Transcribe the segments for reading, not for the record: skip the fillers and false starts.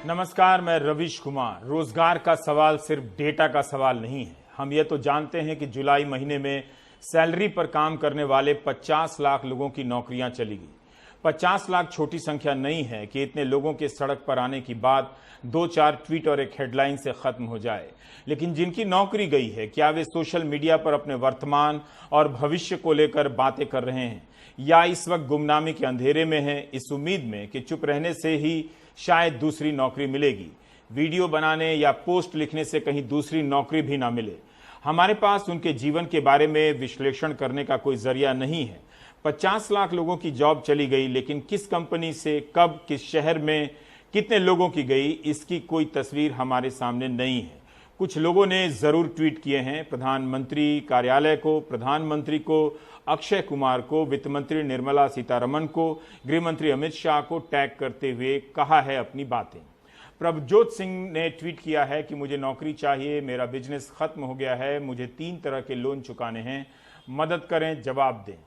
नमस्कार, मैं रविश कुमार। रोजगार का सवाल सिर्फ डेटा का सवाल नहीं है। हम ये तो जानते हैं कि जुलाई महीने में सैलरी पर काम करने वाले 50 लाख लोगों की नौकरियां चली गई। 50 लाख छोटी संख्या नहीं है कि इतने लोगों के सड़क पर आने की बात 2-4 ट्वीट और एक हेडलाइन से खत्म हो जाए। लेकिन जिनकी नौकरी गई है, क्या वे सोशल मीडिया पर अपने वर्तमान और भविष्य को लेकर बातें कर रहे हैं, या इस वक्त गुमनामी के अंधेरे में हैं, इस उम्मीद में कि चुप रहने से ही शायद दूसरी नौकरी मिलेगी। वीडियो बनाने या पोस्ट लिखने से कहीं दूसरी नौकरी भी ना मिले। हमारे पास उनके जीवन के बारे में विश्लेषण करने का कोई जरिया नहीं है। 50 लाख लोगों की जॉब चली गई, लेकिन किस कंपनी से, कब, किस शहर में, कितने लोगों की गई, इसकी कोई तस्वीर हमारे सामने नहीं है। कुछ लोगों ने जरूर ट्वीट किए हैं। प्रधानमंत्री कार्यालय को, प्रधानमंत्री को, अक्षय कुमार को, वित्त मंत्री निर्मला सीतारमण को, गृह मंत्री अमित शाह को टैग करते हुए कहा है अपनी बातें। प्रभजोत सिंह ने ट्वीट किया है कि मुझे नौकरी चाहिए, मेरा बिजनेस खत्म हो गया है, मुझे 3 तरह के लोन चुकाने हैं, मदद करें, जवाब दें।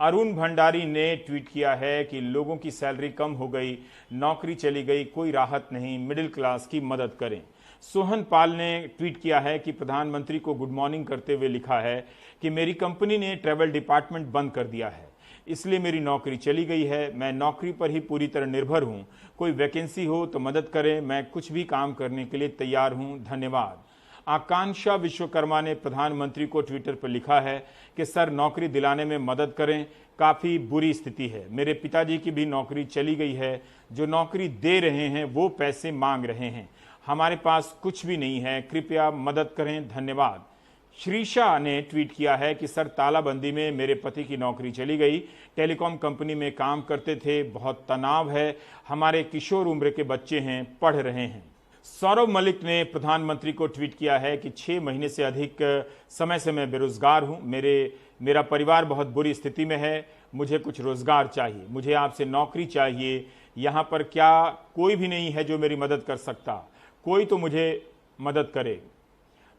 अरुण भंडारी ने ट्वीट किया है कि लोगों की सैलरी कम हो गई, नौकरी चली गई, कोई राहत नहीं, मिडिल क्लास की मदद करें। सोहन पाल ने ट्वीट किया है कि प्रधानमंत्री को गुड मॉर्निंग करते हुए लिखा है कि मेरी कंपनी ने ट्रैवल डिपार्टमेंट बंद कर दिया है, इसलिए मेरी नौकरी चली गई है। मैं नौकरी पर ही पूरी तरह निर्भर हूं। कोई वैकेंसी हो तो मदद करें, मैं कुछ भी काम करने के लिए तैयार हूं, धन्यवाद। आकांक्षा विश्वकर्मा ने प्रधानमंत्री को ट्विटर पर लिखा है कि सर, नौकरी दिलाने में मदद करें, काफ़ी बुरी स्थिति है। मेरे पिताजी की भी नौकरी चली गई है, जो नौकरी दे रहे हैं वो पैसे मांग रहे हैं, हमारे पास कुछ भी नहीं है, कृपया मदद करें, धन्यवाद। श्रीषा ने ट्वीट किया है कि सर, तालाबंदी में मेरे पति की नौकरी चली गई, टेलीकॉम कंपनी में काम करते थे, बहुत तनाव है, हमारे किशोर उम्र के बच्चे हैं, पढ़ रहे हैं। सौरभ मलिक ने प्रधानमंत्री को ट्वीट किया है कि 6 महीने से अधिक समय से मैं बेरोजगार हूं, मेरा परिवार बहुत बुरी स्थिति में है, मुझे कुछ रोजगार चाहिए, मुझे आपसे नौकरी चाहिए। यहाँ पर क्या कोई भी नहीं है जो मेरी मदद कर सकता? कोई तो मुझे मदद करे।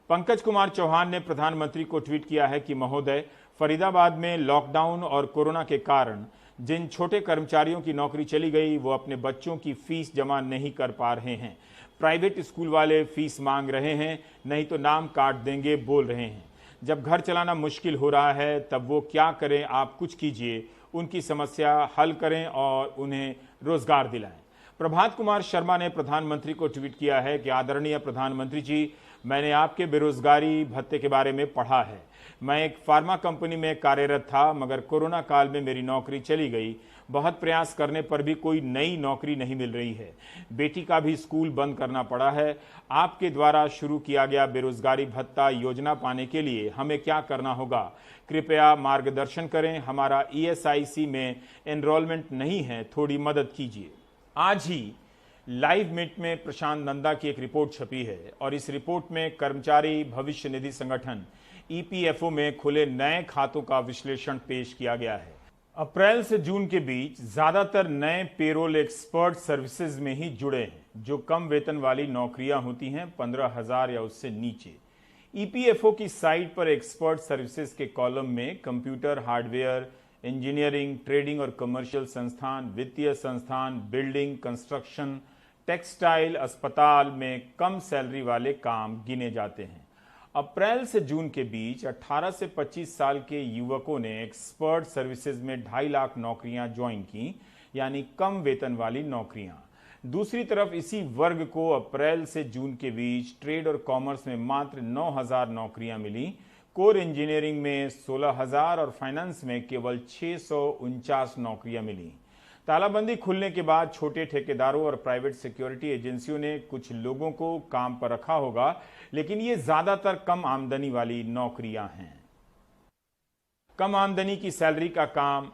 पंकज कुमार चौहान ने प्रधानमंत्री को ट्वीट किया है कि महोदय, फरीदाबाद में लॉकडाउन और कोरोना के कारण जिन छोटे कर्मचारियों की नौकरी चली गई, वो अपने बच्चों की फीस जमा नहीं कर पा रहे हैं। प्राइवेट स्कूल वाले फीस मांग रहे हैं, नहीं तो नाम काट देंगे बोल रहे हैं। जब घर चलाना मुश्किल हो रहा है तब वो क्या करें? आप कुछ कीजिए, उनकी समस्या हल करें और उन्हें रोजगार दिलाएं। प्रभात कुमार शर्मा ने प्रधानमंत्री को ट्वीट किया है कि आदरणीय प्रधानमंत्री जी, मैंने आपके बेरोजगारी भत्ते के बारे में पढ़ा है। मैं एक फार्मा कंपनी में कार्यरत था, मगर कोरोना काल में मेरी नौकरी चली गई। बहुत प्रयास करने पर भी कोई नई नौकरी नहीं मिल रही है। बेटी का भी स्कूल बंद करना पड़ा है। आपके द्वारा शुरू किया गया बेरोजगारी भत्ता योजना पाने के लिए हमें क्या करना होगा? कृपया मार्गदर्शन करें। हमारा ESIC में एनरोलमेंट नहीं है, थोड़ी मदद कीजिए। आज ही लाइव मिनट में प्रशांत नंदा की एक रिपोर्ट छपी है और इस रिपोर्ट में कर्मचारी भविष्य निधि संगठन EPFO में खुले नए खातों का विश्लेषण पेश किया गया है। अप्रैल से जून के बीच ज्यादातर नए पेरोल एक्सपर्ट सर्विसेज में ही जुड़े हैं, जो कम वेतन वाली नौकरियां होती हैं, 15,000 या उससे नीचे। EPFO की साइट पर एक्सपर्ट सर्विसेज के कॉलम में कंप्यूटर, हार्डवेयर, इंजीनियरिंग, ट्रेडिंग और कमर्शियल संस्थान, वित्तीय संस्थान, बिल्डिंग, कंस्ट्रक्शन, टेक्सटाइल, अस्पताल में कम सैलरी वाले काम गिने जाते हैं। अप्रैल से जून के बीच 18 से 25 साल के युवकों ने एक्सपर्ट सर्विसेज में 2.5 लाख नौकरियां ज्वाइन की, यानी कम वेतन वाली नौकरियां। दूसरी तरफ इसी वर्ग को अप्रैल से जून के बीच ट्रेड और कॉमर्स में मात्र 9,000 नौकरियां मिली, कोर इंजीनियरिंग में 16,000 और फाइनेंस में केवल 649 नौकरियां मिली। तालाबंदी खुलने के बाद छोटे ठेकेदारों और प्राइवेट सिक्योरिटी एजेंसियों ने कुछ लोगों को काम पर रखा होगा, लेकिन ये ज्यादातर कम आमदनी वाली नौकरियां हैं। कम आमदनी की सैलरी का काम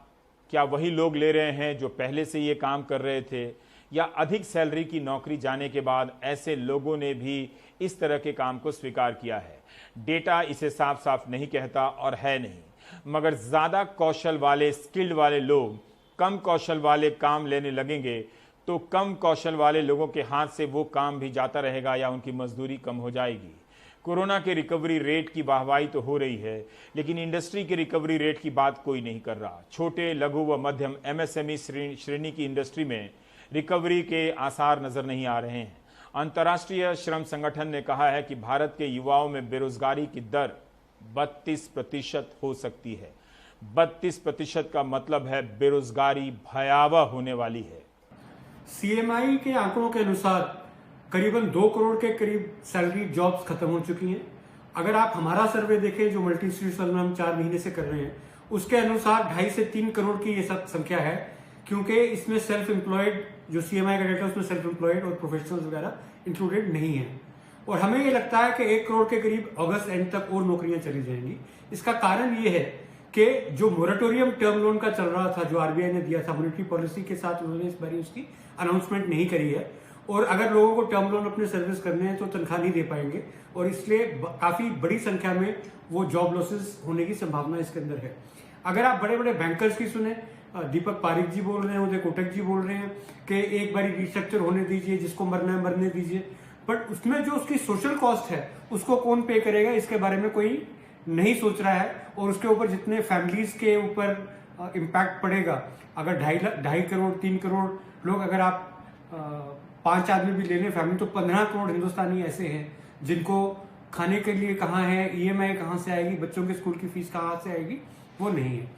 क्या वही लोग ले रहे हैं जो पहले से ये काम कर रहे थे, या अधिक सैलरी की नौकरी जाने के बाद ऐसे लोगों ने भी इस तरह के काम को स्वीकार किया है? डेटा इसे साफ साफ नहीं कहता और है नहीं, मगर ज्यादा कौशल वाले, स्किल्ड वाले लोग कम कौशल वाले काम लेने लगेंगे तो कम कौशल वाले लोगों के हाथ से वो काम भी जाता रहेगा या उनकी मजदूरी कम हो जाएगी। कोरोना के रिकवरी रेट की वाहवाही तो हो रही है, लेकिन इंडस्ट्री के रिकवरी रेट की बात कोई नहीं कर रहा। छोटे, लघु व मध्यम MSME श्रेणी की इंडस्ट्री में रिकवरी के आसार नजर नहीं आ रहे हैं। अंतर्राष्ट्रीय श्रम संगठन ने कहा है कि भारत के युवाओं में बेरोजगारी की दर 32% हो सकती है। 32% का मतलब है बेरोजगारी भयावह होने वाली है। सीएमआई के आंकड़ों के अनुसार करीबन 2 करोड़ के करीब सैलरी जॉब्स खत्म हो चुकी हैं। अगर आप हमारा सर्वे देखें जो मल्टी इंस्टीट्यूशनल में हम 4 महीने से कर रहे हैं, उसके अनुसार 2.5 से 3 करोड़ की ये सब संख्या है, क्योंकि इसमें सेल्फ एम्प्लॉयड जो सीएमआई का डेटा उसमें सेल्फ एम्प्लॉयड और प्रोफेशनल्स वगैरह इंक्लूडेड नहीं है। और हमें ये लगता है कि 1 करोड़ के करीब अगस्त एंड तक और नौकरियां चली जाएंगी। इसका कारण ये है कि जो मोरेटोरियम टर्म लोन का चल रहा था, जो आरबीआई ने दिया था मॉनेटरी पॉलिसी के साथ, उन्होंने इस बारी उसकी अनाउंसमेंट नहीं करी है। और अगर लोगों को टर्म लोन अपने सर्विस करने हैं तो तनख्वाह नहीं दे पाएंगे, और इसलिए काफी बड़ी संख्या में वो जॉब लॉसेस होने की संभावना इसके अंदर है। अगर आप बड़े बड़े बैंकर्स की सुने, दीपक पारिक जी बोल रहे हैं, उदय कोटक जी बोल रहे हैं कि एक बारी रिस्ट्रक्चर होने दीजिए, जिसको मरना है मरने दीजिए, बट उसमें जो उसकी सोशल कॉस्ट है उसको कौन पे करेगा, इसके बारे में कोई नहीं सोच रहा है। और उसके ऊपर जितने फैमिलीज के ऊपर इम्पैक्ट पड़ेगा, अगर 2.5 करोड़ 3 करोड़ लोग, अगर आप 5 आदमी भी ले लें फैमिली, तो 15 करोड़ हिंदुस्तानी ऐसे हैं जिनको खाने के लिए कहाँ है, ईएमआई कहाँ से आएगी, बच्चों के स्कूल की फीस कहाँ से आएगी, वो नहीं है।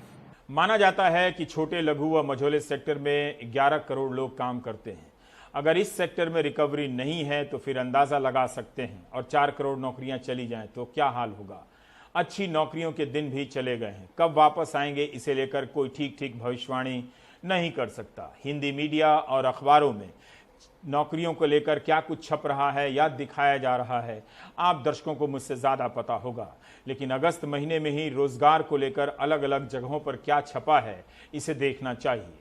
माना जाता है कि छोटे लघु व मझोले सेक्टर में 11 करोड़ लोग काम करते हैं। अगर इस सेक्टर में रिकवरी नहीं है तो फिर अंदाजा लगा सकते हैं, और 4 करोड़ नौकरियां चली जाएं तो क्या हाल होगा। अच्छी नौकरियों के दिन भी चले गए हैं, कब वापस आएंगे इसे लेकर कोई ठीक भविष्यवाणी नहीं कर सकता। हिंदी मीडिया और अखबारों में नौकरियों को लेकर क्या कुछ छप रहा है या दिखाया जा रहा है, आप दर्शकों को मुझसे ज्यादा पता होगा। लेकिन अगस्त महीने में ही रोजगार को लेकर अलग अलग जगहों पर क्या छपा है, इसे देखना चाहिए।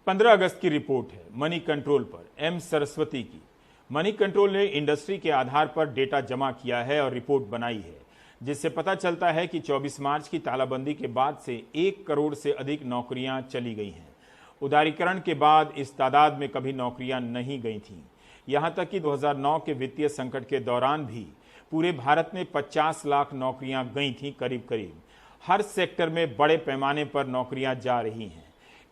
15 अगस्त की रिपोर्ट है मनी कंट्रोल पर, एम सरस्वती की। मनी कंट्रोल ने इंडस्ट्री के आधार पर डेटा जमा किया है और रिपोर्ट बनाई है, जिससे पता चलता है कि 24 मार्च की तालाबंदी के बाद से 1 करोड़ से अधिक नौकरियां चली गई हैं। उदारीकरण के बाद इस तादाद में कभी नौकरियां नहीं गई थीं। यहां तक कि 2009 के वित्तीय संकट के दौरान भी पूरे भारत में 50 लाख नौकरियां गई थीं करीब। हर सेक्टर में बड़े पैमाने पर नौकरियां जा रही हैं।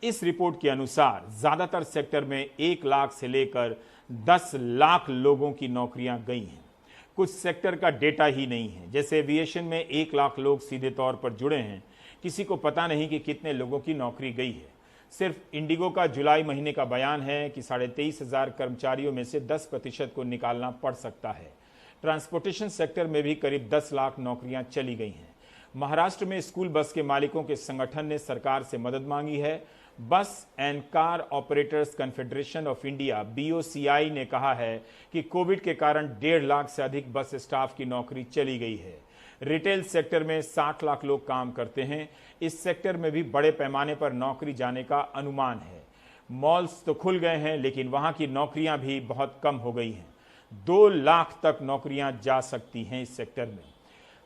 इस रिपोर्ट के अनुसार ज्यादातर सेक्टर में 1 लाख से लेकर 10 लाख लोगों की नौकरियां गई हैं। कुछ सेक्टर का डेटा ही नहीं है, जैसे एविएशन में 1 लाख लोग सीधे तौर पर जुड़े हैं, किसी को पता नहीं कि कितने लोगों की नौकरी गई है। सिर्फ इंडिगो का जुलाई महीने का बयान है कि 23,500 कर्मचारियों में से 10% को निकालना पड़ सकता है। ट्रांसपोर्टेशन सेक्टर में भी करीब 10 लाख नौकरियां चली गई हैं। महाराष्ट्र में स्कूल बस के मालिकों के संगठन ने सरकार से मदद मांगी है। बस and car operators confederation of India BOCI ने कहा है कि कोविड के कारण 1.5 लाख से अधिक बस स्टाफ की नौकरी चली गई है। रिटेल सेक्टर में 60 लाख लोग काम करते हैं। इस सेक्टर में भी बड़े पैमाने पर नौकरी जाने का अनुमान है। मॉल्स तो खुल गए हैं, लेकिन वहां की नौकरियां भी बहुत कम हो गई हैं। 2 लाख तक नौकरियां जा सकती हैं इस सेक्टर में।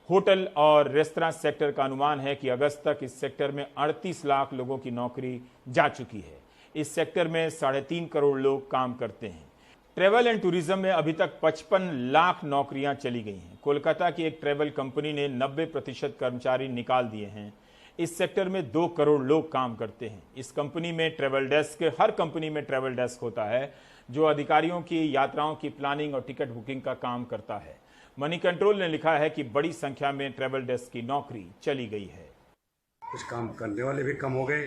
होटल और रेस्तरां सेक्टर का अनुमान है कि अगस्त तक इस सेक्टर में 38 लाख लोगों की नौकरी जा चुकी है। इस सेक्टर में 3.5 करोड़ लोग काम करते हैं। ट्रैवल एंड टूरिज्म में अभी तक 55 लाख नौकरियां चली गई हैं। कोलकाता की एक ट्रैवल कंपनी ने 90% कर्मचारी निकाल दिए हैं। इस सेक्टर में 2 करोड़ लोग काम करते हैं। इस कंपनी में ट्रैवल डेस्क, हर कंपनी में ट्रैवल डेस्क होता है, जो अधिकारियों की यात्राओं की प्लानिंग और टिकट बुकिंग का काम करता है। मनी कंट्रोल ने लिखा है कि बड़ी संख्या में ट्रैवल डेस्क की नौकरी चली गई है। कुछ काम करने वाले भी कम हो गए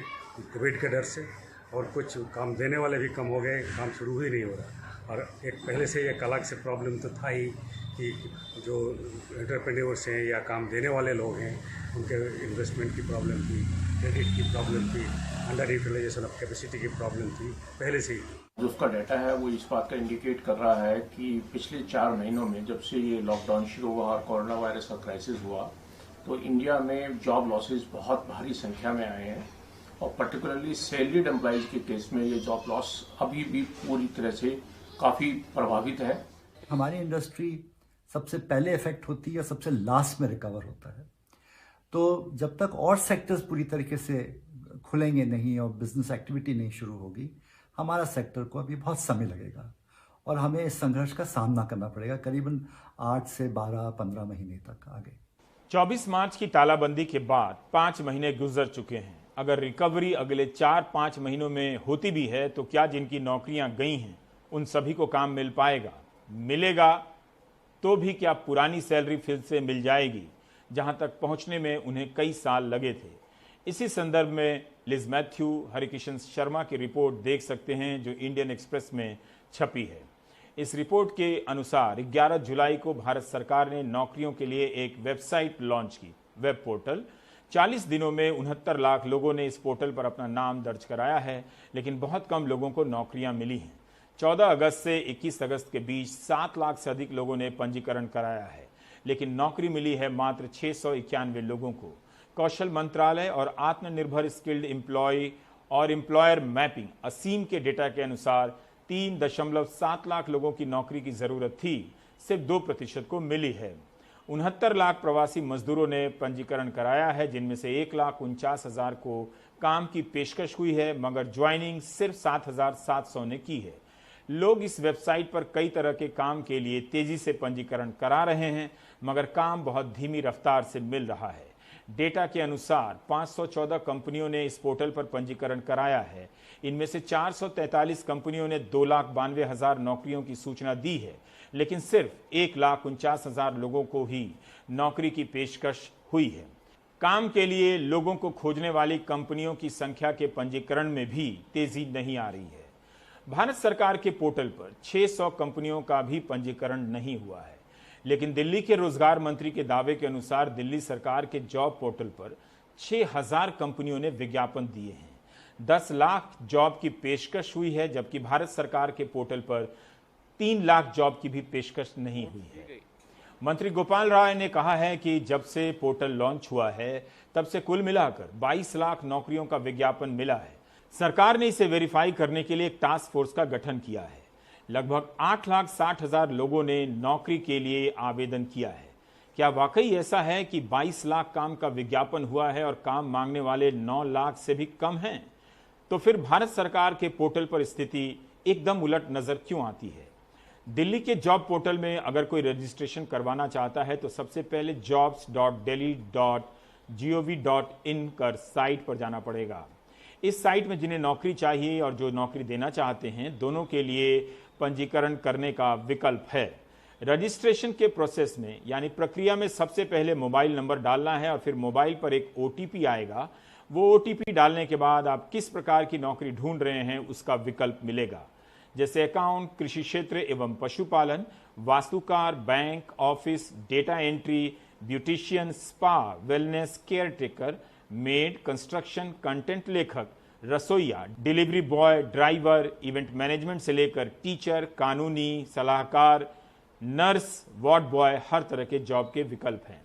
कोविड के डर से, और कुछ काम देने वाले भी कम हो गए, काम शुरू ही नहीं हो रहा। और एक पहले से एक अलग से प्रॉब्लम तो था ही कि जो एंटरप्रेन्योर्स हैं या काम देने वाले लोग हैं, उनके इन्वेस्टमेंट की प्रॉब्लम थी, क्रेडिट की प्रॉब्लम थी, अंडर यूटिलाइजेशन ऑफ कैपेसिटी की प्रॉब्लम थी पहले से ही। जो उसका डाटा है वो इस बात का इंडिकेट कर रहा है कि पिछले 4 महीनों में, जब से ये लॉकडाउन शुरू हुआ और कोरोना वायरस का क्राइसिस हुआ, तो इंडिया में जॉब लॉसेस बहुत भारी संख्या में आए हैं। और पर्टिकुलरली सैलरीड एम्प्लॉइज के केस में ये जॉब लॉस अभी भी पूरी तरह से काफ़ी प्रभावित है। हमारी इंडस्ट्री सबसे पहले इफेक्ट होती है और सबसे लास्ट में रिकवर होता है। तो जब तक और सेक्टर्स पूरी तरीके से खुलेंगे नहीं और बिजनेस एक्टिविटी नहीं शुरू होगी, हमारा सेक्टर को अभी बहुत समय लगेगा और हमें इस संघर्ष का सामना करना पड़ेगा करीबन 8 से 12-15 महीने तक आगे। 24 मार्च की तालाबंदी के बाद 5 महीने गुजर चुके हैं। अगर रिकवरी अगले 4-5 महीनों में होती भी है तो क्या जिनकी नौकरियां गई हैं उन सभी को काम मिल पाएगा? मिलेगा तो भी क्या पुरानी सैलरी फिर से मिल जाएगी, जहां तक पहुंचने में उन्हें कई साल लगे थे। इसी संदर्भ में लिज मैथ्यू, हरिकिशन शर्मा की रिपोर्ट देख सकते हैं जो इंडियन एक्सप्रेस में छपी है। इस रिपोर्ट के अनुसार 11 जुलाई को भारत सरकार ने नौकरियों के लिए एक वेबसाइट लॉन्च की, वेब पोर्टल। 40 दिनों में 69 लाख लोगों ने इस पोर्टल पर अपना नाम दर्ज कराया है, लेकिन बहुत कम लोगों को नौकरियां मिली हैं। 14 अगस्त से 21 अगस्त के बीच 7 लाख से अधिक लोगों ने पंजीकरण कराया है, लेकिन नौकरी मिली है मात्र 691 लोगों को। कौशल मंत्रालय और आत्मनिर्भर स्किल्ड एम्प्लॉय और एम्प्लॉयर मैपिंग असीम के डेटा के अनुसार 3.7 लाख लोगों की नौकरी की जरूरत थी, सिर्फ 2% को मिली है। 69 लाख प्रवासी मजदूरों ने पंजीकरण कराया है, जिनमें से 1,49,000 को काम की पेशकश हुई है, मगर ज्वाइनिंग सिर्फ 7,700 ने की है। लोग इस वेबसाइट पर कई तरह के काम के लिए तेजी से पंजीकरण करा रहे हैं, मगर काम बहुत धीमी रफ्तार से मिल रहा है। डेटा के अनुसार 514 कंपनियों ने इस पोर्टल पर पंजीकरण कराया है। इनमें से 443 कंपनियों ने 2,92,000 नौकरियों की सूचना दी है, लेकिन सिर्फ 1,49,000 लोगों को ही नौकरी की पेशकश हुई है। काम के लिए लोगों को खोजने वाली कंपनियों की संख्या के पंजीकरण में भी तेजी नहीं आ रही है। भारत सरकार के पोर्टल पर 600 कंपनियों का भी पंजीकरण नहीं हुआ है, लेकिन दिल्ली के रोजगार मंत्री के दावे के अनुसार दिल्ली सरकार के जॉब पोर्टल पर 6,000 कंपनियों ने विज्ञापन दिए हैं। 10 लाख जॉब की पेशकश हुई है, जबकि भारत सरकार के पोर्टल पर 3 लाख जॉब की भी पेशकश नहीं हुई है। मंत्री गोपाल राय ने कहा है कि जब से पोर्टल लॉन्च हुआ है तब से कुल मिलाकर 22 लाख नौकरियों का विज्ञापन मिला है। सरकार ने इसे वेरीफाई करने के लिए एक टास्क फोर्स का गठन किया है। लगभग 8,60,000 लोगों ने नौकरी के लिए आवेदन किया है। क्या वाकई ऐसा है कि 22 लाख काम का विज्ञापन हुआ है और काम मांगने वाले 9 लाख से भी कम हैं? तो फिर भारत सरकार के पोर्टल पर स्थिति एकदम उलट नजर क्यों आती है? दिल्ली के जॉब पोर्टल में अगर कोई रजिस्ट्रेशन करवाना चाहता है तो सबसे पहले jobs.delhi.gov.in कर साइट पर जाना पड़ेगा। इस साइट में जिन्हें नौकरी चाहिए और जो नौकरी देना चाहते हैं, दोनों के लिए पंजीकरण करने का विकल्प है। रजिस्ट्रेशन के प्रोसेस में यानी प्रक्रिया में सबसे पहले मोबाइल नंबर डालना है और फिर मोबाइल पर एक OTP आएगा। वो OTP डालने के बाद आप किस प्रकार की नौकरी ढूंढ रहे हैं उसका विकल्प मिलेगा, जैसे अकाउंट, कृषि क्षेत्र एवं पशुपालन, वास्तुकार, bank, office, data entry, beautician, spa, wellness, caretaker, maid, construction, content लेखक, रसोईया, delivery boy, driver, event management से लेकर टीचर, कानूनी सलाहकार, नर्स, वार्ड बॉय, हर तरह के जॉब के विकल्प हैं।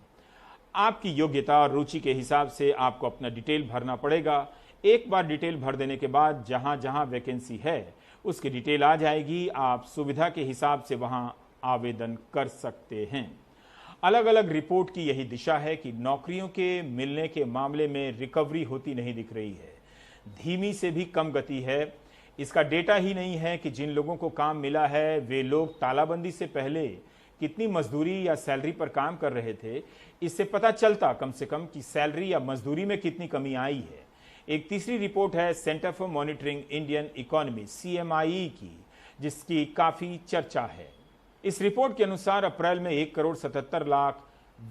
आपकी योग्यता और रुचि के हिसाब से आपको अपना डिटेल भरना पड़ेगा। एक बार डिटेल भर देने के बाद जहां जहां वैकेंसी है उसकी डिटेल आ जाएगी। आप सुविधा के हिसाब से वहां आवेदन कर सकते हैं। अलग अलग रिपोर्ट की यही दिशा है कि नौकरियों के मिलने के मामले में रिकवरी होती नहीं दिख रही है, धीमी से भी कम गति है। इसका डेटा ही नहीं है कि जिन लोगों को काम मिला है वे लोग तालाबंदी से पहले कितनी मजदूरी या सैलरी पर काम कर रहे थे। इससे पता चलता कम से कम कि सैलरी या मजदूरी में कितनी कमी आई है। एक तीसरी रिपोर्ट है centre for monitoring Indian economy CMIE की, जिसकी काफी चर्चा है। इस रिपोर्ट के अनुसार अप्रैल में 1,77 लाख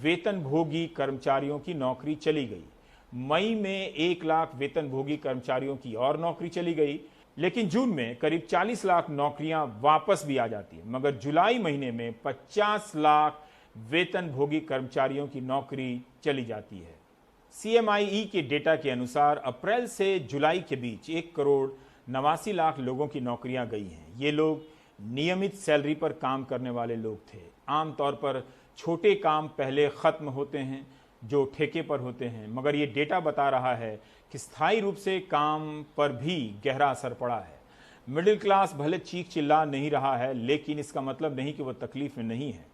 वेतनभोगी कर्मचारियों की नौकरी चली गई। मई में 1 लाख वेतनभोगी कर्मचारियों की और नौकरी चली गई, लेकिन जून में करीब 40 लाख नौकरियां वापस भी आ जाती है। मगर जुलाई महीने में 50 लाख वेतनभोगी कर्मचारियों की नौकरी चली जाती है। CMIE के डेटा के अनुसार अप्रैल से जुलाई के बीच 1,89,00,000 लोगों की नौकरियां गई हैं। ये लोग नियमित सैलरी पर काम करने वाले लोग थे। आमतौर पर छोटे काम पहले खत्म होते हैं जो ठेके पर होते हैं, मगर ये डेटा बता रहा है कि स्थायी रूप से काम पर भी गहरा असर पड़ा है। मिडिल क्लास भले चीख चिल्ला नहीं रहा है, लेकिन इसका मतलब नहीं कि वो तकलीफ में नहीं है।